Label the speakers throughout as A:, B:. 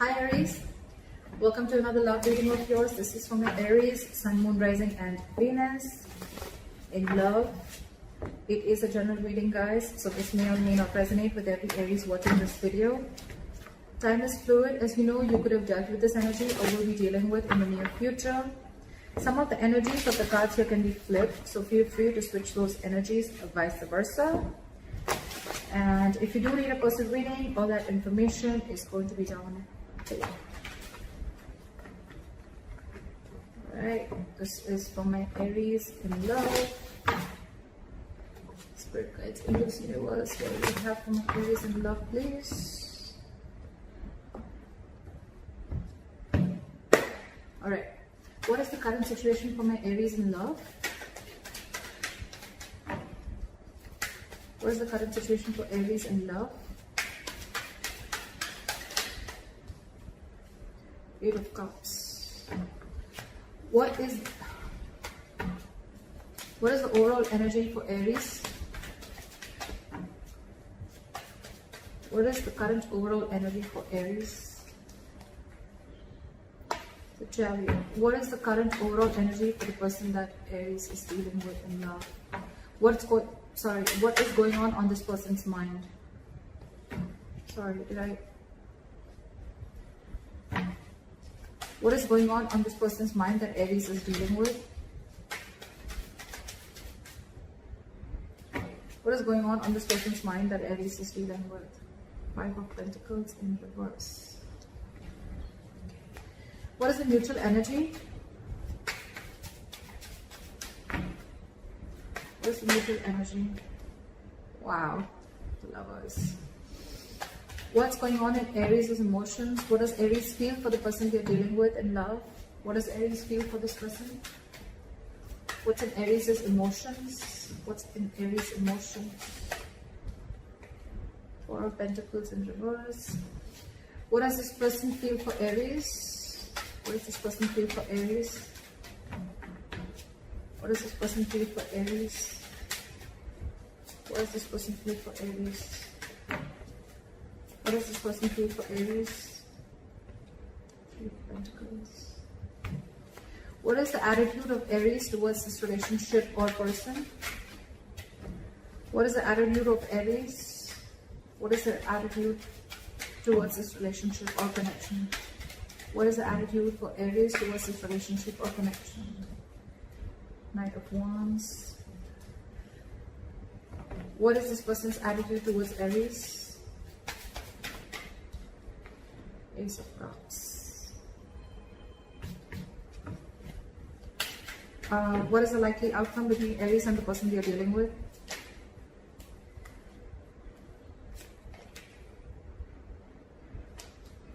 A: Hi Aries, welcome to another love reading of yours. This is from Aries, Sun, Moon, Rising and Venus in love. It is a general reading, guys, so this may or may not resonate with every Aries watching this video. Time is fluid. As you know, you could have dealt with this energy or will be dealing with in the near future. Some of the energies of the cards here can be flipped, so feel free to switch those energies or vice versa. And if you do need a personal reading, all that information is going to be down below. Alright, this is for my Aries in love. Spirit guides in this universe, what do we have for my Aries in love, please? Alright, what is the current situation for my Aries in love? What is the current situation for Aries in love? Eight of Cups. What is the overall energy for Aries? What is the current overall energy for Aries? The Chariot. What is the current overall energy for the person that Aries is dealing with in love? What is going on this person's mind? What is going on this person's mind that Aries is dealing with? What is going on this person's mind that Aries is dealing with? Five of Pentacles in reverse. What is the mutual energy? What is the mutual energy? Wow, the Lovers. What's going on in Aries' emotions? What does Aries feel for the person they're dealing with in love? What does Aries feel for this person? What's in Aries' emotions? What's in Aries' emotions? Four of Pentacles in reverse. What does this person feel for Aries? What does this person feel for Aries? What does this person feel for Aries? What does this person feel for Aries? What does this person feel for Aries? Three of Pentacles. What is the attitude of Aries towards this relationship or person? What is the attitude of Aries? What is their attitude towards this relationship or connection? What is the attitude for Aries towards this relationship or connection? Knight of Wands. What is this person's attitude towards Aries? Ace of Cups. What is the likely outcome between Aries and the person you're dealing with?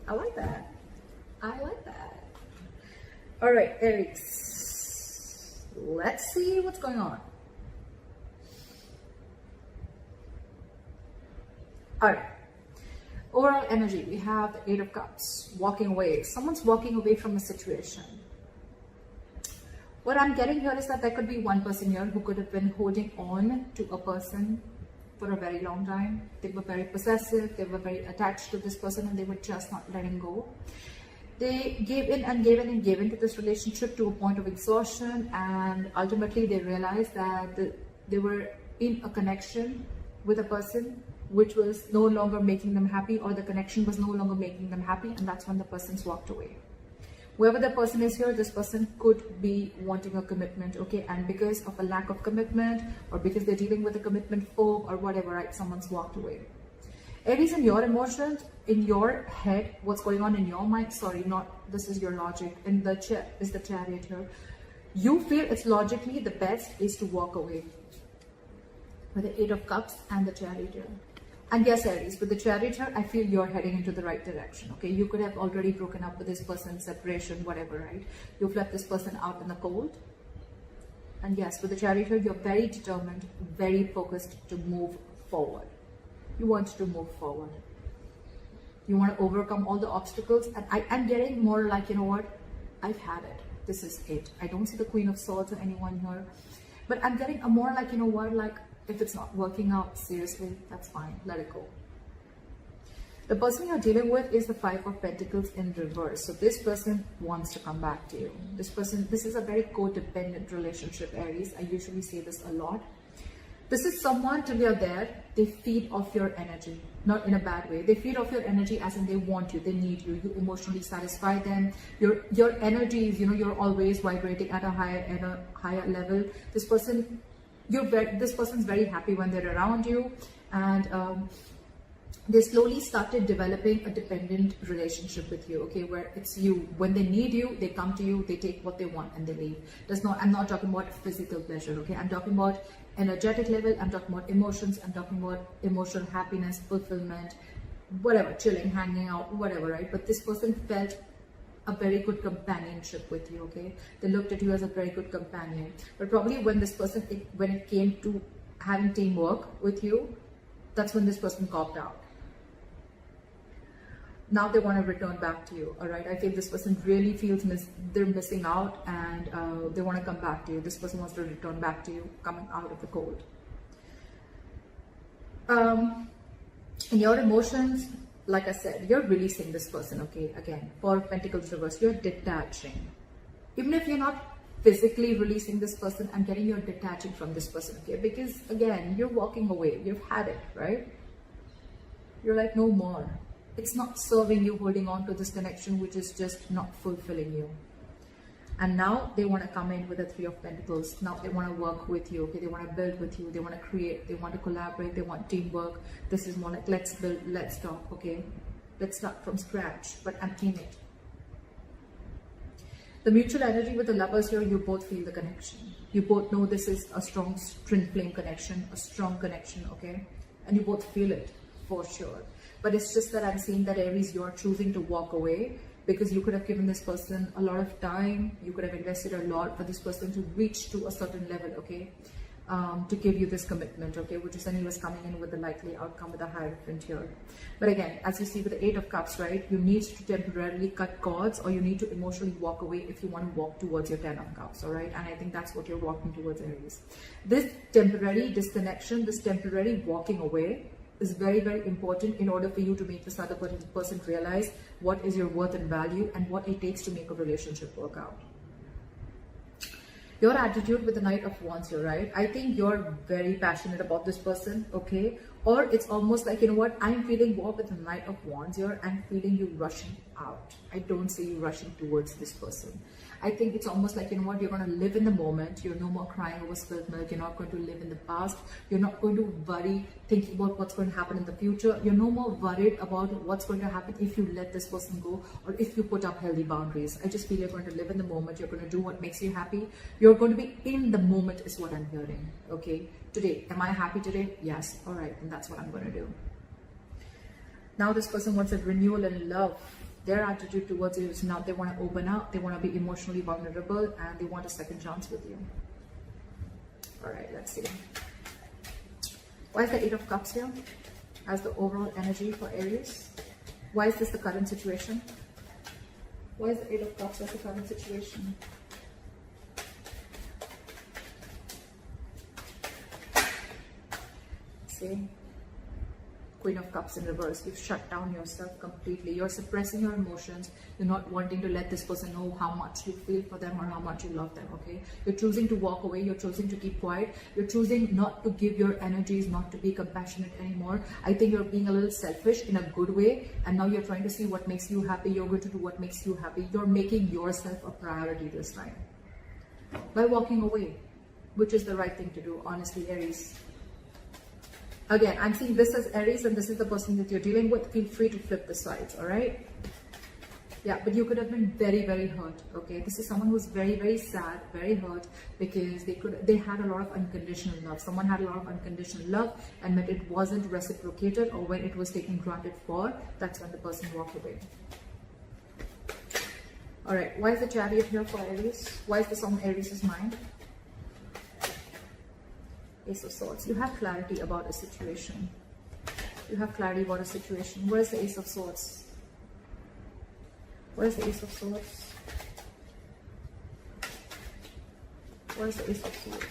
A: I like that. I like that. All right, Aries. Let's see what's going on. All right. Overall energy, we have the Eight of Cups, walking away. Someone's walking away from a situation. What I'm getting here is that there could be one person here who could have been holding on to a person for a very long time. They were very possessive, they were very attached to this person and they were just not letting go. They gave in and gave in and gave into this relationship to a point of exhaustion, and ultimately they realized that they were in a connection with a person which was no longer making them happy, or the connection was no longer making them happy, and that's when the person's walked away. Whoever the person is here, this person could be wanting a commitment, okay, and because of a lack of commitment, or because they're dealing with a commitment phobe or whatever, right, someone's walked away. Aries, in your emotions, in your head, what's going on in your mind, this is your logic, and the Chariot here. You feel it's logically the best is to walk away with the Eight of Cups and the Chariot here. And yes, Aries, with the Chariot here, I feel you're heading into the right direction, okay? You could have already broken up with this person, separation, whatever, right? You've left this person out in the cold. And yes, with the Chariot here, you're very determined, very focused to move forward. You want to move forward. You want to overcome all the obstacles. And I'm getting more like, you know what? I've had it. This is it. I don't see the Queen of Swords or anyone here. But I'm getting a more like, you know what? Like, if it's not working out, seriously, that's fine. Let it go. The person you're dealing with is the Five of Pentacles in reverse. So this person wants to come back to you. This is a very codependent relationship, Aries. I usually say this a lot. This is someone, till you're there, they feed off your energy, not in a bad way. They feed off your energy as in they want you, they need you, you emotionally satisfy them. Your energy is, you're always vibrating at a higher level. This person, this person's very happy when they're around you, and they slowly started developing a dependent relationship with you, okay, where it's you. When they need you, they come to you, they take what they want and they leave. I'm not talking about physical pleasure, okay? I'm talking about energetic level, I'm talking about emotions, I'm talking about emotional happiness, fulfillment, whatever, chilling, hanging out, whatever, right? But this person felt a very good companionship with you, okay? They looked at you as a very good companion. But probably when this person, when it came to having teamwork with you, that's when this person copped out. Now they want to return back to you, all right? I feel this person really feels they're missing out, and they want to come back to you. This person wants to return back to you, coming out of the cold. In your emotions, like I said, you're releasing this person, okay? Again, Four of Pentacles reverse, you're detaching. Even if you're not physically releasing this person, I'm getting you're detaching from this person, okay? Because again, you're walking away. You've had it, right? You're like, no more. It's not serving you, holding on to this connection, which is just not fulfilling you. And now they want to come in with the Three of Pentacles. Now they want to work with you, okay? They want to build with you. They want to create. They want to collaborate. They want teamwork. This is more like, let's build, let's talk, okay? Let's start from scratch, but I'm in it. The mutual energy with the Lovers here, you both feel the connection. You both know this is a strong twin flame connection, a strong connection, okay? And you both feel it, for sure. But it's just that I'm seeing that, Aries, you're choosing to walk away because you could have given this person a lot of time. You could have invested a lot for this person to reach to a certain level, okay? To give you this commitment, okay? Which is then he was coming in with the likely outcome with a Hierophant here. But again, as you see with the Eight of Cups, right? You need to temporarily cut cords, or you need to emotionally walk away if you want to walk towards your Ten of Cups, all right? And I think that's what you're walking towards, Aries. This temporary disconnection, this temporary walking away is very, very important in order for you to make this other person realize what is your worth and value and what it takes to make a relationship work out. Your attitude with the Knight of Wands here, right? I think you're very passionate about this person, okay? Or it's almost like, you know what, I'm feeling more with the Knight of Wands here. I'm feeling you rushing out. I don't see you rushing towards this person. I think it's almost like, you know what, you're going to live in the moment. You're no more crying over spilled milk. You're not going to live in the past. You're not going to worry, thinking about what's going to happen in the future. You're no more worried about what's going to happen if you let this person go or if you put up healthy boundaries. I just feel you're going to live in the moment. You're going to do what makes you happy. You're going to be in the moment is what I'm hearing, okay? Today, am I happy today? Yes. All right, and that's what I'm going to do. Now this person wants a renewal in love. Their attitude towards you is now they want to open up, they want to be emotionally vulnerable, and they want a second chance with you. All right, let's see. Why is the Eight of Cups here as the overall energy for Aries? Why is this the current situation? Why is the Eight of Cups as the current situation? See? Queen of Cups in reverse. You've shut down yourself completely. You're suppressing your emotions. You're not wanting to let this person know how much you feel for them or how much you love them, okay? You're choosing to walk away. You're choosing to keep quiet. You're choosing not to give your energies, not to be compassionate anymore. I think you're being a little selfish in a good way, and now you're trying to see what makes you happy. You're going to do what makes you happy. You're making yourself a priority this time by walking away, which is the right thing to do, honestly, Aries. Again, I'm seeing this as Aries, and this is the person that you're dealing with. Feel free to flip the sides, all right? Yeah, but you could have been very, very hurt, okay? This is someone who's very, very sad, very hurt, because they had a lot of unconditional love. Someone had a lot of unconditional love, and when it wasn't reciprocated or when it was taken granted for, that's when the person walked away. All right, why is the Chariot here for Aries? Why is this on Aries' mind? Ace of Swords. You have clarity about a situation. You have clarity about a situation. Where is the Ace of Swords? Where is the Ace of Swords? Where is the Ace of Swords?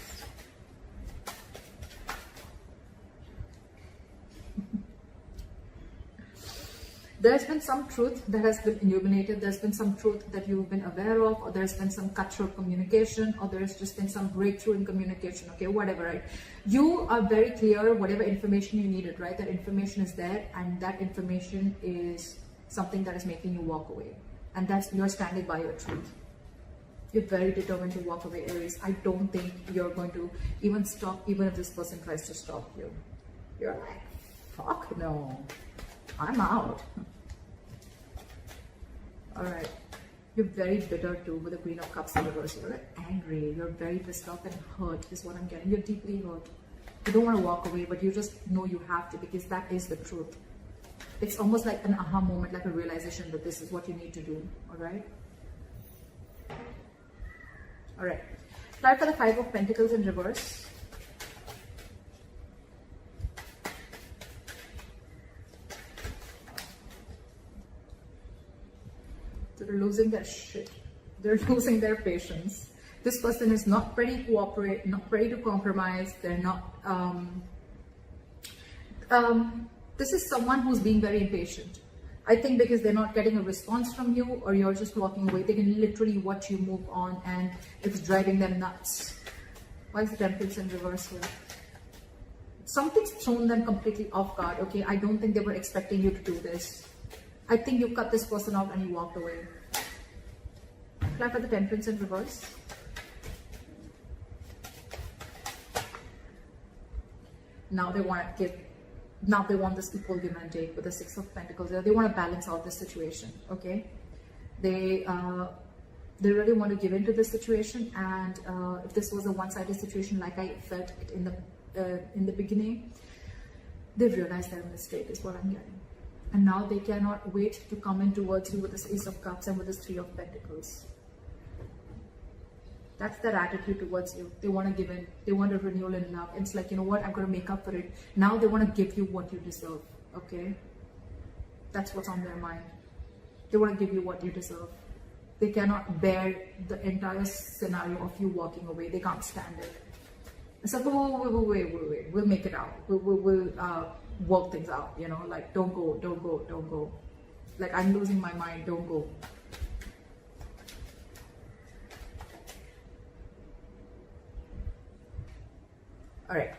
A: There's been some truth that has been illuminated. There's been some truth that you've been aware of, or there's been some cutthroat communication, or there's just been some breakthrough in communication, okay, whatever, right? You are very clear, whatever information you needed, right? That information is there, and that information is something that is making you walk away. And that's, you're standing by your truth. You're very determined to walk away, Aries. I don't think you're going to even stop, even if this person tries to stop you. You're like, fuck no, I'm out. All right. You're very bitter too with the Queen of Cups in reverse. You're angry. You're very pissed off and hurt is what I'm getting. You're deeply hurt. You don't want to walk away, but you just know you have to, because that is the truth. It's almost like an aha moment, like a realization that this is what you need to do. All right. All right. Try for the Five of Pentacles in reverse. They're losing their shit. They're losing their patience. This person is not ready to cooperate, not ready to compromise. They're not. This is someone who's being very impatient. I think because they're not getting a response from you, or you're just walking away. They can literally watch you move on, and it's driving them nuts. Why is the Temperance in reverse here? Something's thrown them completely off guard. Okay, I don't think they were expecting you to do this. I think you cut this person out and you walked away. Try for the Temperance in reverse. Now they want to give. Now they want this equal give and take with the Six of Pentacles. They want to balance out this situation. Okay, they really want to give into this situation, and if this was a one-sided situation, like I felt it in the beginning, they've realized their mistake is what I'm getting, and now they cannot wait to come in towards you with this Ace of Cups and with this Three of Pentacles. That's their attitude towards you. They want to give in. They want a renewal in love. It's like, you know what, I'm going to make up for it. Now they want to give you what you deserve. Okay? That's what's on their mind. They want to give you what you deserve. They cannot bear the entire scenario of you walking away. They can't stand it. It's like, wait. We'll make it out. We'll work things out. You know, like, don't go. Like, I'm losing my mind. Don't go. All right.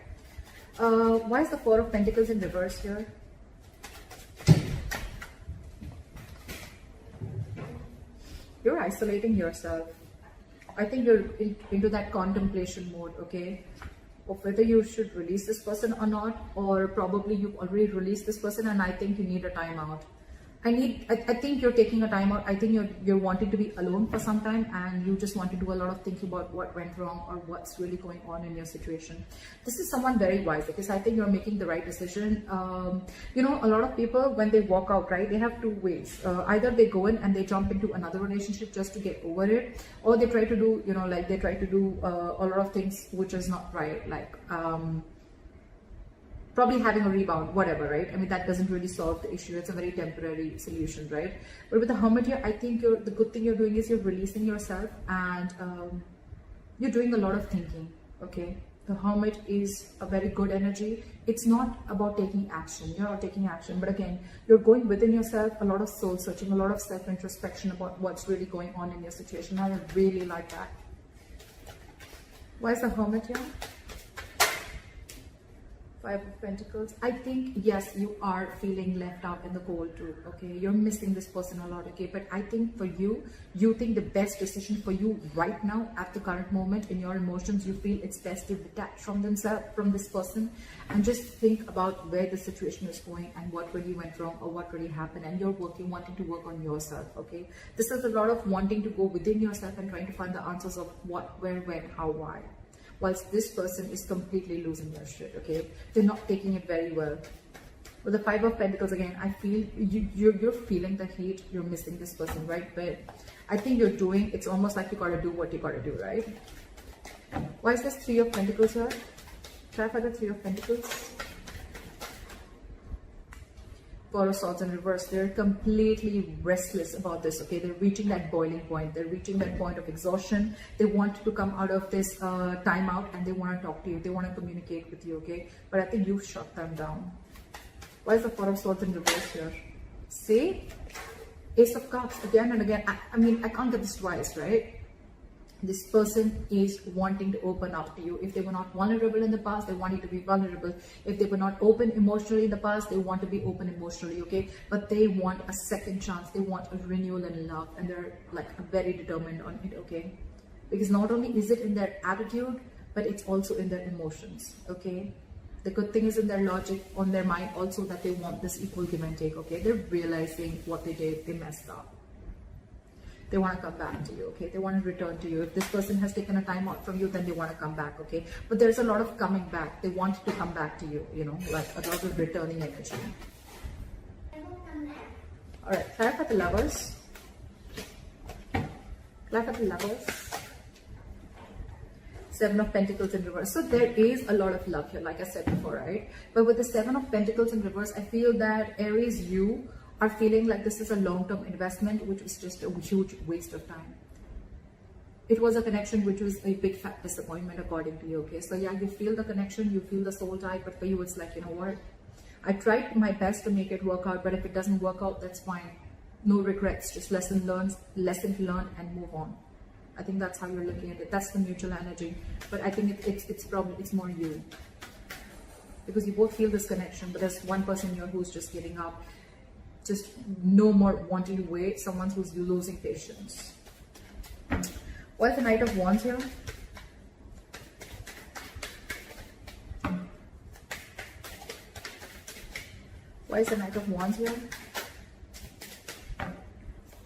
A: Why is the Four of Pentacles in reverse here? You're isolating yourself. I think you're into that contemplation mode, okay? Of whether you should release this person or not, or probably you've already released this person and I think you need a timeout. I think you're taking a time out. I think you're wanting to be alone for some time, and you just want to do a lot of thinking about what went wrong or what's really going on in your situation. This is someone very wise, because I think you're making the right decision. You know, a lot of people, when they walk out, right, they have two ways. Either they go in and they jump into another relationship just to get over it, or they try to do, you know, like they try to do a lot of things which is not right, like probably having a rebound, whatever, right? I mean, that doesn't really solve the issue. It's a very temporary solution, right? But with the Hermit here, I think the good thing you're doing is you're releasing yourself, and you're doing a lot of thinking, okay? The Hermit is a very good energy. It's not about taking action. You're not taking action, but again, you're going within yourself, a lot of soul searching, a lot of self-introspection about what's really going on in your situation. I really like that. Why is the Hermit here? Five of Pentacles. I think, yes, you are feeling left out in the cold too, okay? You're missing this person a lot, okay? But I think for you, you think the best decision for you right now, at the current moment, in your emotions, you feel it's best to detach from this person, and just think about where the situation is going and what really went wrong or what really happened, and you're wanting to work on yourself, okay? This is a lot of wanting to go within yourself and trying to find the answers of what, where, when, how, why. Whilst this person is completely losing their shit, okay? They're not taking it very well. With the Five of Pentacles, again, I feel you're feeling the heat. You're missing this person, right? But I think you're doing, it's almost like you gotta do what you gotta do, right? Why is this Three of Pentacles here? Try for the Three of Pentacles. Four of Swords in reverse. They're completely restless about this, okay? They're reaching that boiling point. They're reaching that point of exhaustion. They want to come out of this timeout, and they want to talk to you. They want to communicate with you, okay? But I think you've shut them down. Why is the Four of Swords in reverse here? See, Ace of Cups again and again. I mean, I can't get this twice, right? This person is wanting to open up to you. If they were not vulnerable in the past, they want you to be vulnerable. If they were not open emotionally in the past, they want to be open emotionally, okay? But they want a second chance. They want a renewal in love, and they're like very determined on it, okay? Because not only is it in their attitude, but it's also in their emotions, okay? The good thing is in their logic, on their mind also, that they want this equal give and take, okay? They're realizing what they did, they messed up. They want to come back to you, okay? They want to return to you. If this person has taken a time out from you, then they want to come back, okay? But there's a lot of coming back. They want to come back to you, you know, like a lot of returning energy. All right, clarify the Lovers. Clarify the Lovers. Seven of Pentacles in reverse. So there is a lot of love here, like I said before, right? But with the Seven of Pentacles in reverse, I feel that Aries, you are feeling like this is a long-term investment, which was just a huge waste of time. It was a connection which was a big fat disappointment according to you, okay? So yeah, you feel the connection, you feel the soul tie, but for you it's like, you know what? I tried my best to make it work out, but if it doesn't work out, that's fine. No regrets, just lesson learned and move on. I think that's how you're looking at it. That's the mutual energy. But I think it's more you. Because you both feel this connection, but there's one person here who's just giving up. Just no more wanting to wait. Someone who's losing patience. Why is the Knight of Wands here? Why is the Knight of Wands here?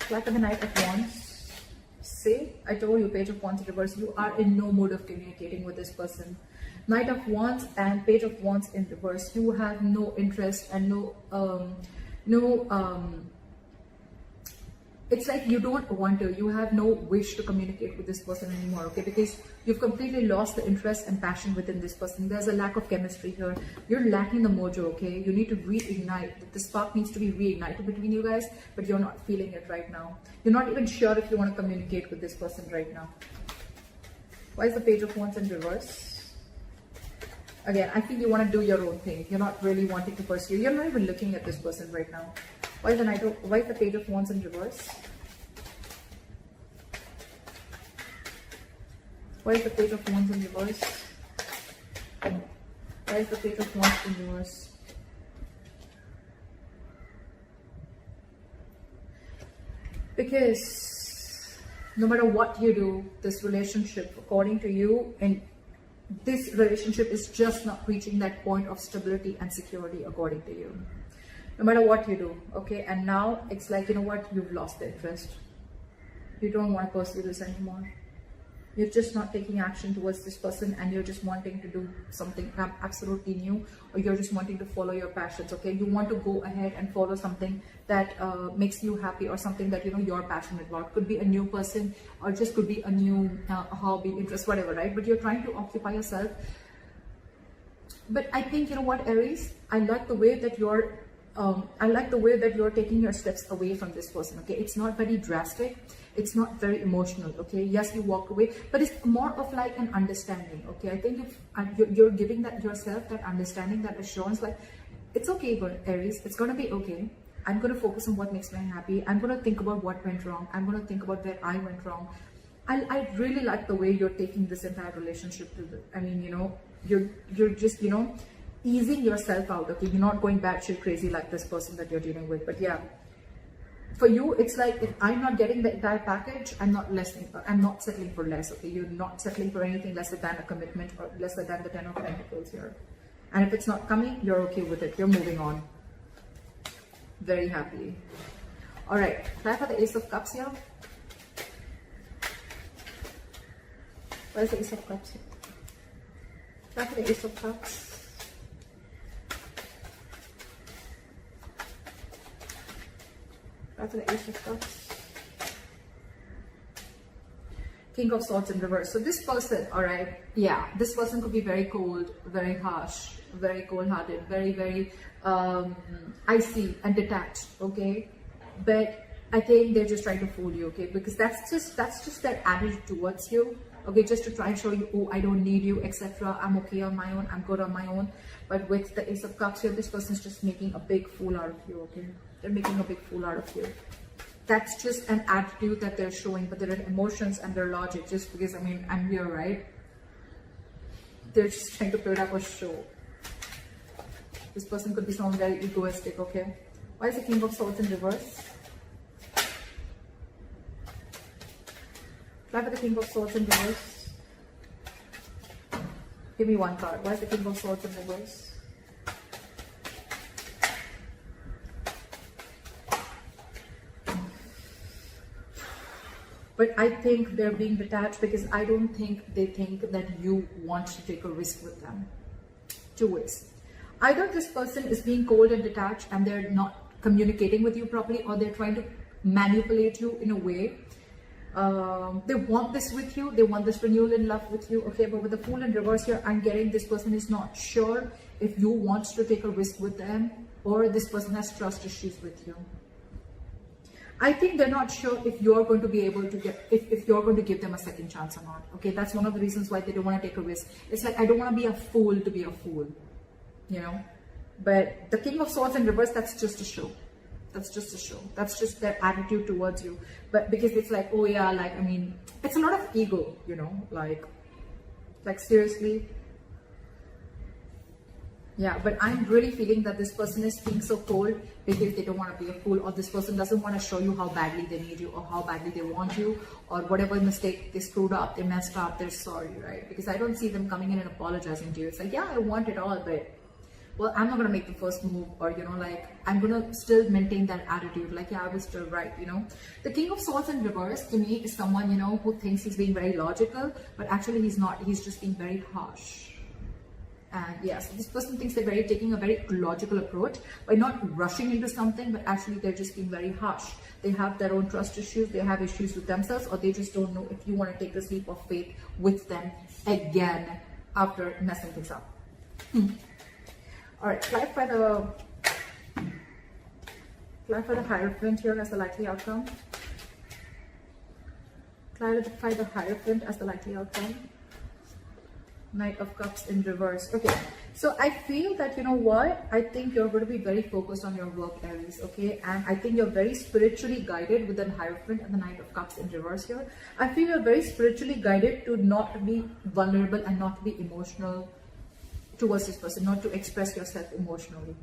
A: Why for the Knight of Wands? See, I told you, Page of Wands in reverse. You are in no mood of communicating with this person. Knight of Wands and Page of Wands in reverse. You have no interest and it's like you don't want to, you have no wish to communicate with this person anymore, okay? Because you've completely lost the interest and passion within this person. There's a lack of chemistry here. You're lacking the mojo, okay? You need to reignite. The spark needs to be reignited between you guys, but you're not feeling it right now. You're not even sure if you want to communicate with this person right now. Why is the Page of Wands in reverse? Again, I think you want to do your own thing. You're not really wanting to pursue. You're not even looking at this person right now. Why is the Page of Wands in reverse? Why is the Page of Wands in reverse? Why is the Page of Wands in reverse? Because no matter what you do, this relationship, according to you, and this relationship is just not reaching that point of stability and security, according to you. No matter what you do, okay? And now it's like, you know what? You've lost the interest. You don't want to pursue this anymore. You're just not taking action towards this person, and you're just wanting to do something absolutely new, or you're just wanting to follow your passions, okay? You want to go ahead and follow something that makes you happy, or something that, you know, you're passionate about. Could be a new person, or just could be a new hobby, interest, whatever, right? But you're trying to occupy yourself. But I think, you know what, Aries? I like the way that you're taking your steps away from this person, okay? It's not very drastic. It's not very emotional, okay? Yes, you walk away, but it's more of like an understanding, okay? I think if you're giving that yourself, that understanding, that assurance, like, it's okay, Aries, it's gonna be okay. I'm gonna focus on what makes me happy. I'm gonna think about what went wrong. I'm gonna think about where I went wrong. I really like the way you're taking this entire relationship to the, I mean, you know, you're just, you know, easing yourself out, okay? You're not going batshit crazy like this person that you're dealing with. But yeah, for you, it's like, if I'm not getting the entire package, I'm not settling for less, okay? You're not settling for anything lesser than a commitment, or lesser than the 10 of Pentacles here. And if it's not coming, you're okay with it. You're moving on very happily. All right, try for the Ace of Cups here. Where's the Ace of Cups here? Try for the Ace of Cups. After the Ace of Cups. King of Swords in reverse. So this person, all right, yeah, this person could be very cold, very harsh, very cold-hearted, very icy and detached, okay? But I think they're just trying to fool you, okay? Because that's just their attitude towards you, okay? Just to try and show you, oh, I don't need you, etc. I'm okay on my own. I'm good on my own. But with the Ace of Cups here, this person's just making a big fool out of you, okay? They're making a big fool out of you. That's just an attitude that they're showing, but their emotions and their logic, just because, I mean, I'm here, right? They're just trying to put up a show. This person could be someone very egoistic, okay? Why is the King of Swords in reverse? Why for the King of Swords in reverse? Give me one card. Why is the King of Swords in reverse? But I think they're being detached because I don't think they think that you want to take a risk with them. Two ways. Either this person is being cold and detached and they're not communicating with you properly, or they're trying to manipulate you in a way. They want this with you. They want this renewal in love with you. Okay, but with the Fool in reverse here, I'm getting this person is not sure if you want to take a risk with them, or this person has trust issues with you. I think they're not sure if you're going to be able to get, if you're going to give them a second chance or not. Okay, that's one of the reasons why they don't want to take a risk. It's like, I don't want to be a fool to be a fool, you know. But the King of Swords in reverse, that's just a show. That's just a show. That's just their attitude towards you. But because it's like, oh yeah, like, I mean, it's a lot of ego, you know, like seriously. Yeah, but I'm really feeling that this person is being so cold because they don't want to be a fool, or this person doesn't want to show you how badly they need you, or how badly they want you, or whatever mistake they screwed up, they messed up, they're sorry, right? Because I don't see them coming in and apologizing to you. It's like, yeah, I want it all, but, well, I'm not going to make the first move, or, you know, like, I'm going to still maintain that attitude, like, yeah, I was still right, you know. The King of Swords in reverse, to me, is someone, you know, who thinks he's being very logical, but actually he's not. He's just being very harsh. And yes, this person thinks they're taking a very logical approach by not rushing into something, but actually they're just being very harsh. They have their own trust issues, they have issues with themselves, or they just don't know if you want to take the leap of faith with them again after messing things up. All right, clarify the Hierophant here as the likely outcome. Clarify the Hierophant as the likely outcome. Knight of Cups in reverse. Okay, so I feel that, you know what, I think you're going to be very focused on your work, Aries, okay? And I think you're very spiritually guided with the Hierophant and the Knight of Cups in reverse here. I feel you're very spiritually guided to not be vulnerable and not be emotional towards this person, not to express yourself emotionally.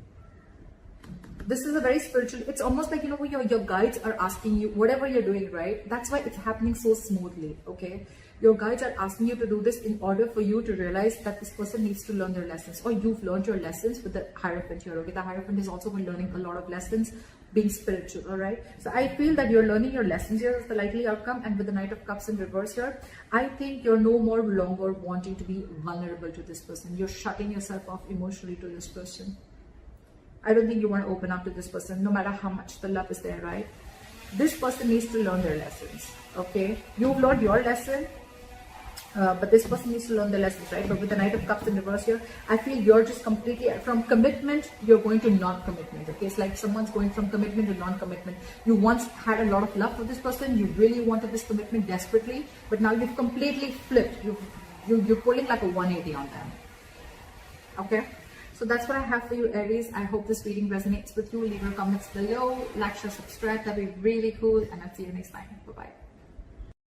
A: This is a very spiritual, it's almost like, you know, your guides are asking you, whatever you're doing, right? That's why it's happening so smoothly, okay? Your guides are asking you to do this in order for you to realize that this person needs to learn their lessons, or you've learned your lessons with the Hierophant here, okay? The Hierophant has also been learning a lot of lessons being spiritual, all right? So I feel that you're learning your lessons here as the likely outcome, and with the Knight of Cups in reverse here, I think you're no more longer wanting to be vulnerable to this person. You're shutting yourself off emotionally to this person. I don't think you want to open up to this person, no matter how much the love is there, right? This person needs to learn their lessons, okay? You've learned your lesson, but this person needs to learn the lessons, right? But with the Knight of Cups in reverse here, I feel you're just completely, from commitment, you're going to non-commitment, okay? It's like someone's going from commitment to non-commitment. You once had a lot of love for this person, you really wanted this commitment desperately, but now you've completely flipped. You're pulling like a 180 on them, okay? So that's what I have for you, Aries. I hope this reading resonates with you. Leave your comments below, like, share, subscribe. That'd be really cool. And I'll see you next time. Bye-bye.